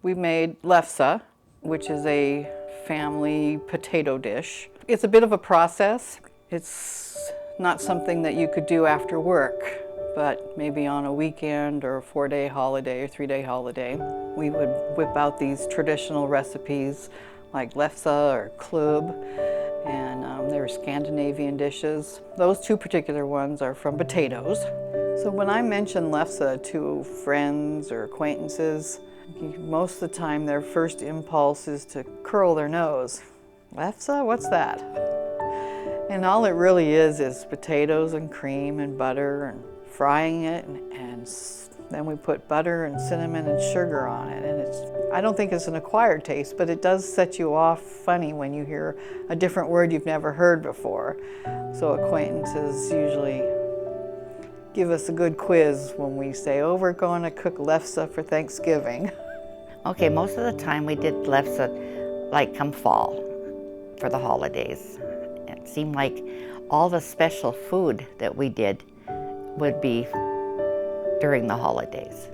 We made lefse, which is a family potato dish. It's a bit of a process. It's not something that you could do after work, but maybe on a weekend or a 4-day holiday or 3-day holiday, we would whip out these traditional recipes like lefse or klub, and they're Scandinavian dishes. Those two particular ones are from potatoes. So when I mention lefse to friends or acquaintances, most of the time their first impulse is to curl their nose. Lefse? What's that? And all it really is potatoes and cream and butter and frying it, and then we put butter and cinnamon and sugar on it. And I don't think it's an acquired taste, but it does set you off funny when you hear a different word you've never heard before. So acquaintances usually give us a good quiz when we say, oh, we're going to cook lefse for Thanksgiving. Okay, most of the time we did lefse like come fall for the holidays. It seemed like all the special food that we did would be during the holidays.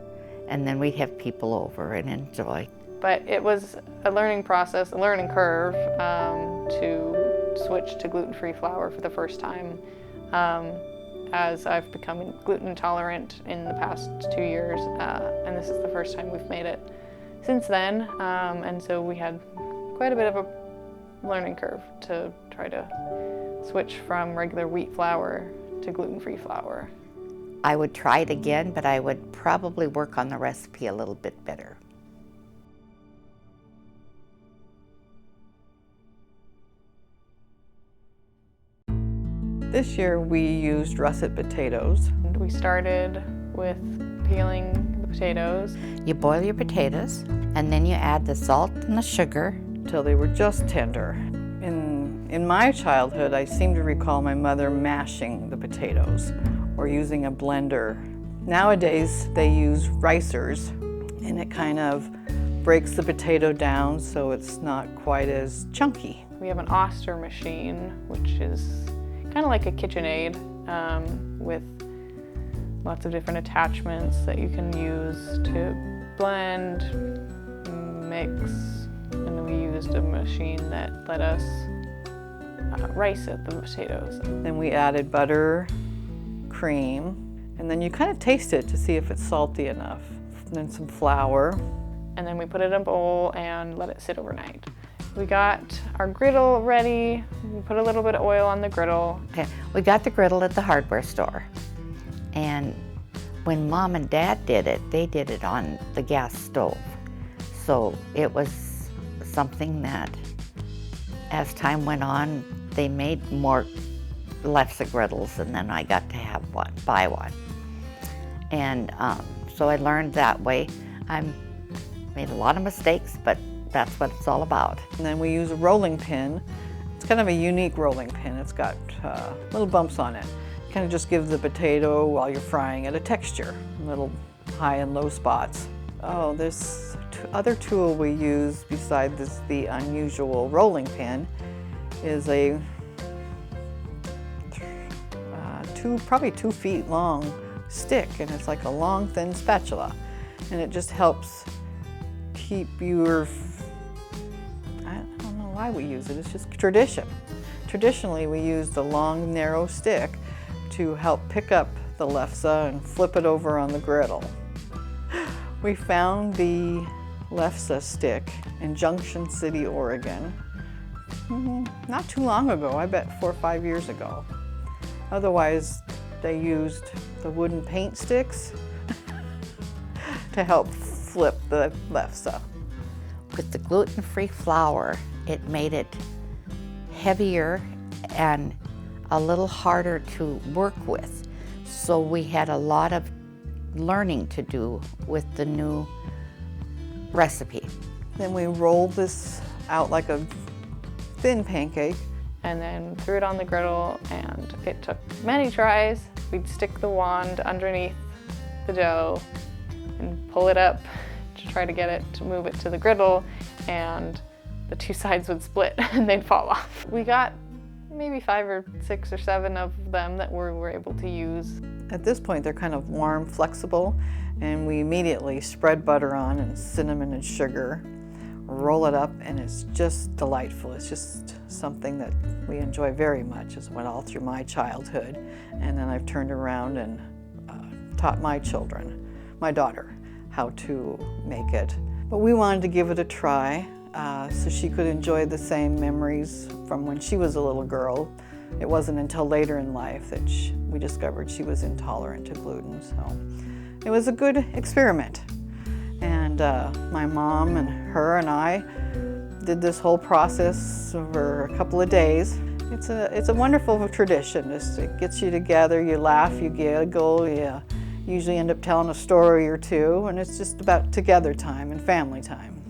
And then we'd have people over and enjoy. But it was a learning process, a learning curve to switch to gluten-free flour for the first time. As I've become gluten intolerant in the past 2 years, and this is the first time we've made it since then. And so we had quite a bit of a learning curve to try to switch from regular wheat flour to gluten-free flour. I would try it again, but I would probably work on the recipe a little bit better. This year we used russet potatoes. We started with peeling the potatoes. You boil your potatoes, and then you add the salt and the sugar Till they were just tender. In my childhood, I seem to recall my mother mashing the potatoes or using a blender. Nowadays, they use ricers, and it kind of breaks the potato down so it's not quite as chunky. We have an Oster machine, which is kind of like a KitchenAid with lots of different attachments that you can use to blend, mix, and then we used a machine that let us rice it, the potatoes. Then we added butter, cream, and then you kind of taste it to see if it's salty enough. And then some flour. And then we put it in a bowl and let it sit overnight. We got our griddle ready. We put a little bit of oil on the griddle. Okay, we got the griddle at the hardware store. And when Mom and Dad did it, they did it on the gas stove. So it was something that, as time went on, they made more lefse griddles, and then I got to buy one. And so I learned that way. I made a lot of mistakes, but that's what it's all about. And then we use a rolling pin. It's kind of a unique rolling pin. It's got little bumps on it. Kind of just gives the potato, while you're frying it, a texture, little high and low spots. Oh, this other tool we use besides the unusual rolling pin is a probably 2 feet long stick, and it's like a long, thin spatula, and it just helps keep your, I don't know why we use it, it's just tradition. Traditionally, we use the long, narrow stick to help pick up the lefse and flip it over on the griddle. We found the lefse stick in Junction City, Oregon, not too long ago, I bet 4 or 5 years ago. Otherwise, they used the wooden paint sticks to help flip the lefse. With the gluten-free flour, it made it heavier and a little harder to work with. So we had a lot of learning to do with the new recipe. Then we rolled this out like a thin pancake. And then threw it on the griddle, and it took many tries. We'd stick the wand underneath the dough and pull it up to try to get it to move it to the griddle, and the two sides would split and they'd fall off. We got maybe 5 or 6 or 7 of them that we were able to use. At this point, they're kind of warm, flexible, and we immediately spread butter on and cinnamon and sugar, roll it up, and it's just delightful. It's just something that we enjoy very much. It went all through my childhood, and then I've turned around and taught my children, my daughter, how to make it. But we wanted to give it a try so she could enjoy the same memories from when she was a little girl. It wasn't until later in life that we discovered she was intolerant to gluten. So it was a good experiment. And my mom and her and I did this whole process over a couple of days. It's a wonderful tradition. It gets you together, you laugh, you giggle, you usually end up telling a story or two, and it's just about together time and family time.